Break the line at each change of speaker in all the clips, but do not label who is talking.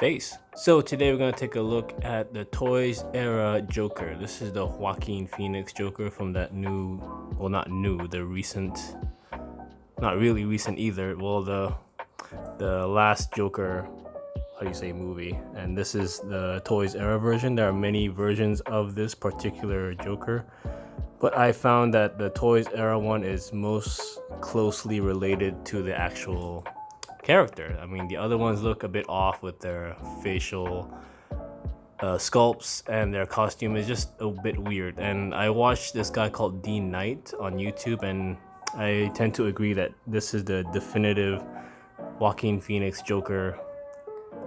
face. So today we're going to take a look at the Toys era Joker. This is the Joaquin Phoenix Joker from that new, well, not new, the recent, not really recent either, well, the last Joker, how do you say, movie. And this is the Toys era version. There are many versions of this particular Joker, but I found that the Toys era one is most closely related to the actual character. I mean, the other ones look a bit off with their facial sculpts, and their costume is just a bit weird. And I watched this guy called Dean Knight on YouTube, and I tend to agree that this is the definitive Joaquin Phoenix Joker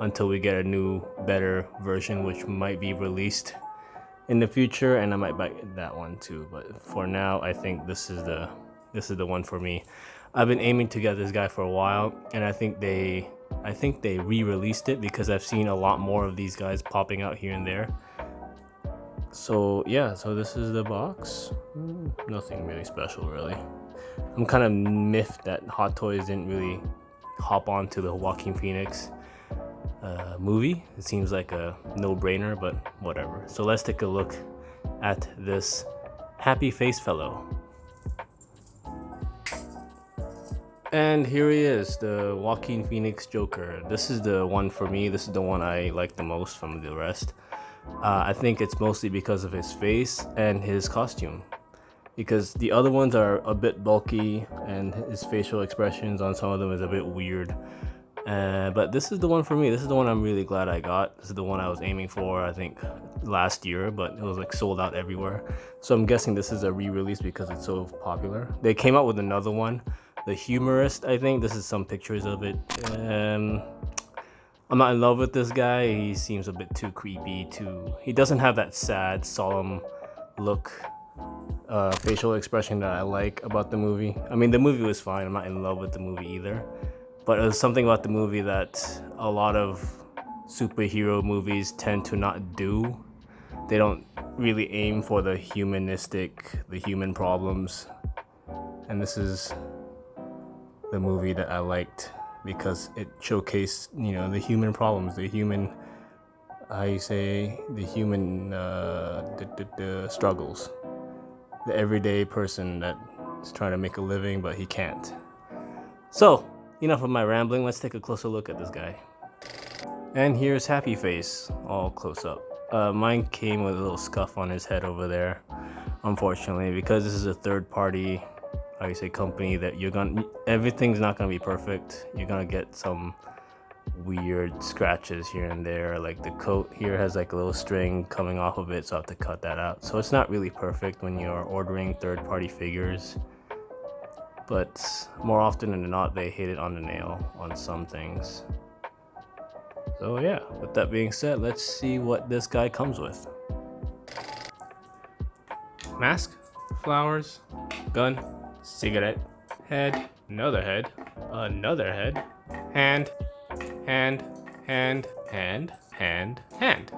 until we get a new, better version, which might be released in the future, and I might buy that one too. But for now, I think this is the one for me. I've been aiming to get this guy for a while, and I think they re-released it because I've seen a lot more of these guys popping out here and there. So yeah, so this is the box. Nothing really special, really. I'm kind of miffed that Hot Toys didn't really hop onto the Joaquin Phoenix movie. It seems like a no-brainer, but whatever. So let's take a look at this happy face fellow. And here he is, the Joaquin Phoenix Joker. This is the one for me. This is the one I like the most from the rest. I think it's mostly because of his face and his costume, because the other ones are a bit bulky and his facial expressions on some of them is a bit weird. But this is the one for me. This is the one I'm really glad I got. This is the one I was aiming for, I think, last year, but it was like sold out everywhere. So I'm guessing this is a re-release because it's so popular. They came out with another one, The Humorist, I think. This is some pictures of it. I'm not in love with this guy. He seems a bit too creepy. He doesn't have that sad, solemn look, facial expression that I like about the movie. I mean, the movie was fine. I'm not in love with the movie either. But there's something about the movie that a lot of superhero movies tend to not do. They don't really aim for the human problems. And this is the movie that I liked because it showcased, the human problems, the human, the struggles. The everyday person that's trying to make a living, but he can't. So, enough of my rambling, let's take a closer look at this guy. And here's Happy Face, all close up. Mine came with a little scuff on his head over there, unfortunately, because this is a third party, company that everything's not gonna be perfect. You're gonna get some weird scratches here and there, like the coat here has like a little string coming off of it, so I have to cut that out. So it's not really perfect when you're ordering third party figures. But more often than not, they hit it on the nail on some things. So yeah, with that being said, let's see what this guy comes with. Mask, flowers, gun, cigarette, head, another head, hand, hand, hand, hand, hand, hand.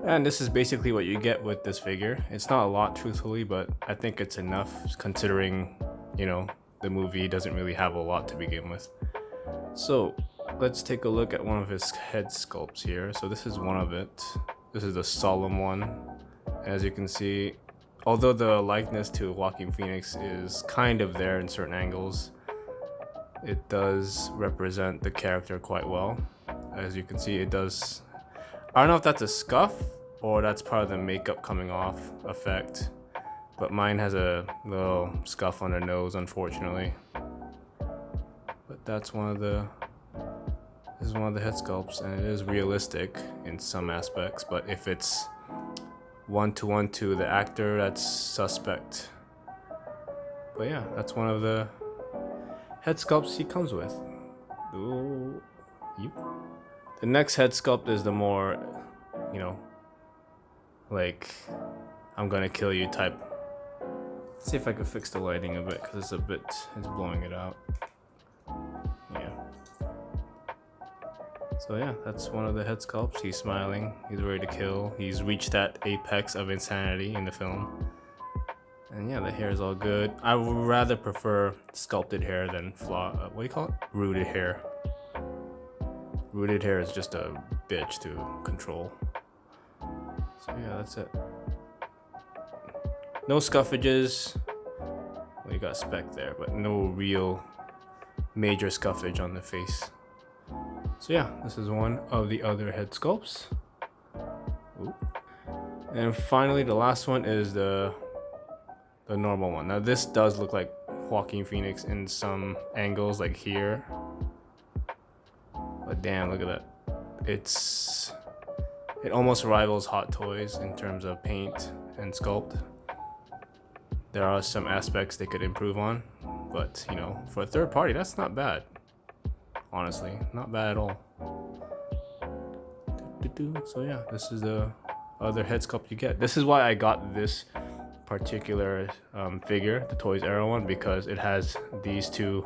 And this is basically what you get with this figure. It's not a lot, truthfully, but I think it's enough considering the movie doesn't really have a lot to begin with. So let's take a look at one of his head sculpts here. So this is one of it. This is the solemn one. As you can see, although the likeness to Joaquin Phoenix is kind of there in certain angles, it does represent the character quite well. As you can see, it does. I don't know if that's a scuff or that's part of the makeup coming off effect. But mine has a little scuff on the nose, unfortunately. But this is one of the head sculpts, and it is realistic in some aspects. But if it's one-to-one to the actor, that's suspect. But yeah, that's one of the head sculpts he comes with. Ooh, yep. The next head sculpt is the more, like, I'm gonna kill you type. See if I can fix the lighting a bit, because it's blowing it out. Yeah. So yeah, that's one of the head sculpts. He's smiling, he's ready to kill. He's reached that apex of insanity in the film. And yeah, the hair is all good. I would rather prefer sculpted hair than rooted hair. Rooted hair is just a bitch to control. So yeah, that's it. No scuffages. Well, you got speck there, but no real major scuffage on the face. So yeah, this is one of the other head sculpts. Ooh. And finally, the last one is the normal one. Now this does look like Joaquin Phoenix in some angles, like here. But damn, look at that. It almost rivals Hot Toys in terms of paint and sculpt. There are some aspects they could improve on, but you know, for a third party, that's not bad. Honestly, not bad at all. So yeah, this is the other head sculpt you get. This is why I got this particular figure, the Toys Era one, because it has these two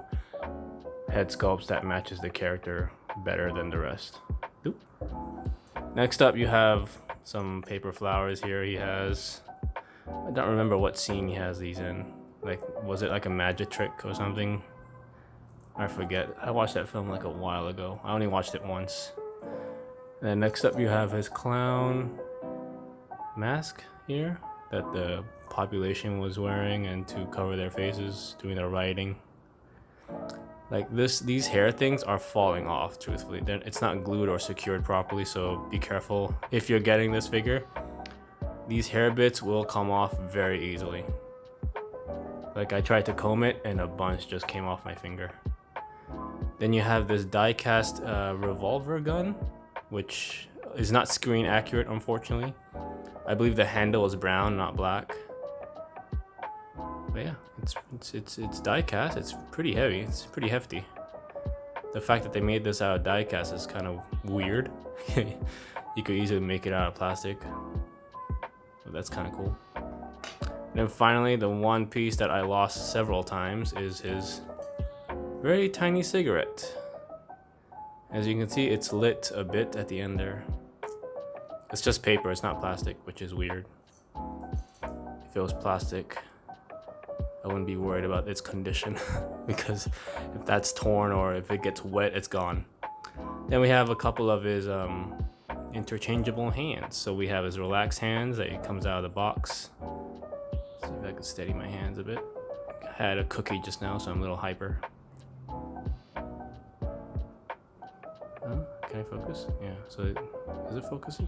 head sculpts that matches the character better than the rest. Next up, you have some paper flowers here. He has, I don't remember what scene he has these in. Like, was it like a magic trick or something? I forget. I watched that film like a while ago. I only watched it once. And then next up, you have his clown mask here that the population was wearing and to cover their faces doing their rioting. Like these hair things are falling off, truthfully. It's not glued or secured properly, so be careful. If you're getting this figure, these hair bits will come off very easily. Like I tried to comb it and a bunch just came off my finger. Then you have this die-cast revolver gun, which is not screen accurate, unfortunately. I believe the handle is brown, not black. But yeah, it's die-cast. It's pretty heavy. It's pretty hefty. The fact that they made this out of die-cast is kind of weird. You could easily make it out of plastic. But that's kind of cool. And then finally, the one piece that I lost several times is his very tiny cigarette. As you can see, it's lit a bit at the end there. It's just paper, it's not plastic, which is weird. If it was plastic, I wouldn't be worried about its condition because if that's torn or if it gets wet, it's gone. Then we have a couple of his interchangeable hands. So we have his relaxed hands that it comes out of the box. See if I can steady my hands a bit. I had a cookie just now, so I'm a little hyper. Can I focus? Yeah, so is it focusing?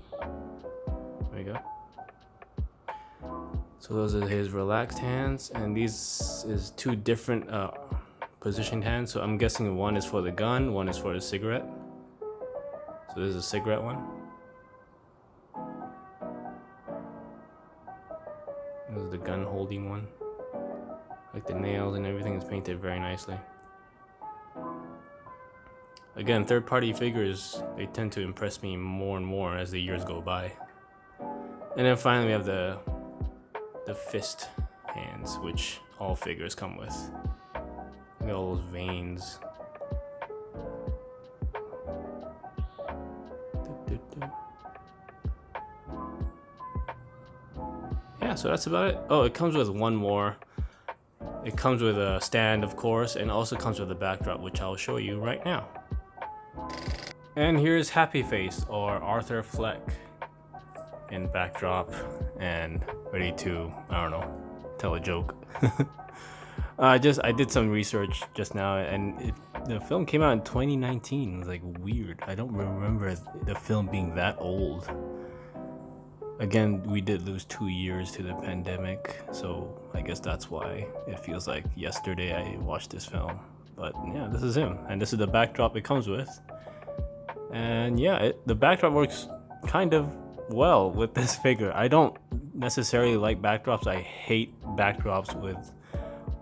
There you go. So those are his relaxed hands, and these is two different positioned hands. So I'm guessing one is for the gun, one is for the cigarette. So this is a cigarette one. This is the gun holding one. Like the nails and everything is painted very nicely. Again, third-party figures, they tend to impress me more and more as the years go by. And then finally we have the fist hands, which all figures come with. Look at all those veins. Yeah, so that's about it. Oh, it comes with one more. It comes with a stand, of course, and also comes with a backdrop, which I'll show you right now. And here's Happy Face, or Arthur Fleck, in backdrop and ready to, I don't know, tell a joke. I did some research just now, and the film came out in 2019. It was like weird. I don't remember the film being that old. Again, we did lose 2 years to the pandemic, so I guess that's why it feels like yesterday I watched this film. But yeah, this is him, and this is the backdrop it comes with. And yeah, the backdrop works kind of well with this figure. I don't necessarily like backdrops. I hate backdrops with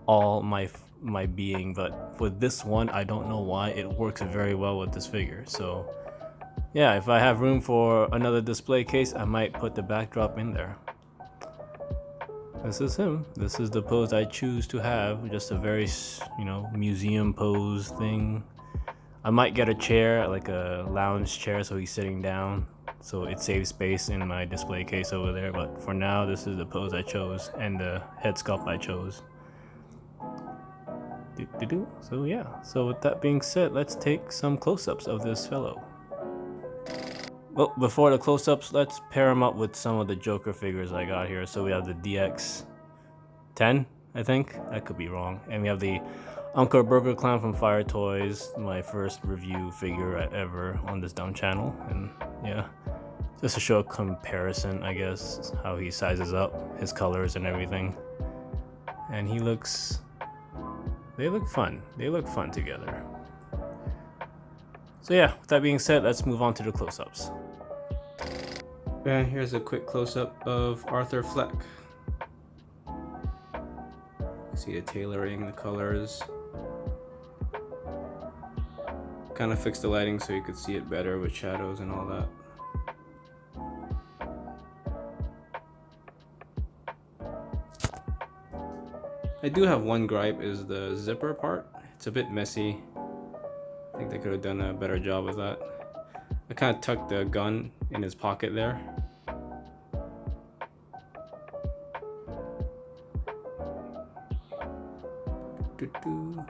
all my being, but for this one, I don't know why it works very well with this figure. So yeah, if I have room for another display case, I might put the backdrop in there. This is him. This is the pose I choose to have. Just a very, museum pose thing. I might get a chair, like a lounge chair, so he's sitting down, so it saves space in my display case over there. But for now, this is the pose I chose and the head sculpt I chose. So yeah, so with that being said, let's take some close-ups of this fellow. Well, before the close-ups, let's pair them up with some of the Joker figures I got here. So we have the DX10, I think. I could be wrong. And we have the Uncle Burger Clown from Fire Toys, my first review figure ever on this dumb channel. And yeah, just to show a comparison, I guess, how he sizes up, his colors and everything. And he looks... they look fun. They look fun together. So yeah, with that being said, let's move on to the close-ups. And here's a quick close-up of Arthur Fleck. See the tailoring, the colors. Kind of fixed the lighting so you could see it better with shadows and all that. I do have one gripe, is the zipper part. It's a bit messy. I think they could have done a better job with that. I kind of tucked the gun in his pocket there. Put the,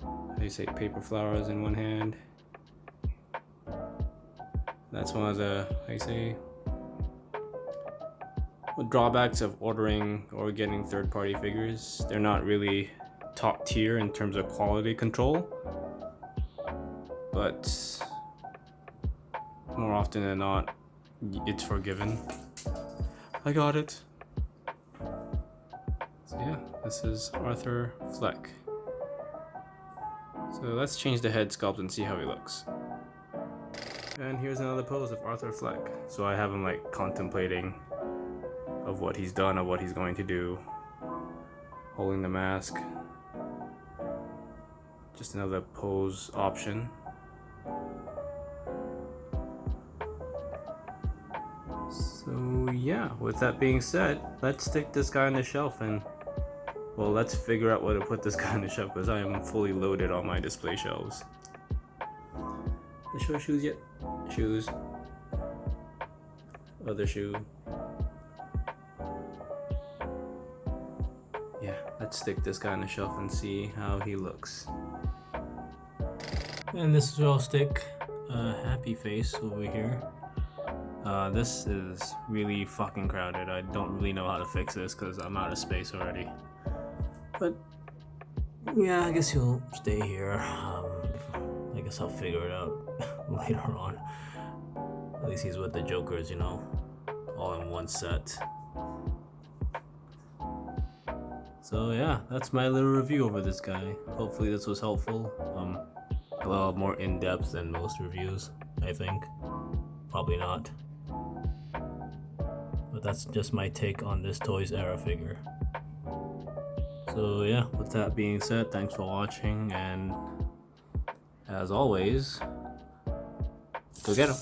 how do you say, paper flowers in one hand. That's one of the, how you say, drawbacks of ordering or getting third-party figures. They're not really top tier in terms of quality control, but more often than not, it's forgiven. I got it. So yeah, this is Arthur Fleck. So let's change the head sculpt and see how he looks. And here's another pose of Arthur Fleck. So I have him like contemplating of what he's done, of what he's going to do, holding the mask. Just another pose option. So yeah, with that being said, let's stick this guy on the shelf and, well, let's figure out where to put this guy on the shelf because I am fully loaded on my display shelves. Did I show shoes yet? Shoes. Other shoe. Yeah, let's stick this guy on the shelf and see how he looks. And this is where I'll stick Happy Face over here. This is really fucking crowded. I don't really know how to fix this because I'm out of space already. But yeah, I guess he'll stay here. I guess I'll figure it out later on. At least he's with the Jokers, you know, all in one set. So yeah, that's my little review over this guy. Hopefully this was helpful. A little more in-depth than most reviews, I think. Probably not. But that's just my take on this Toys Era figure. So yeah, with that being said, thanks for watching, and as always, go get 'em.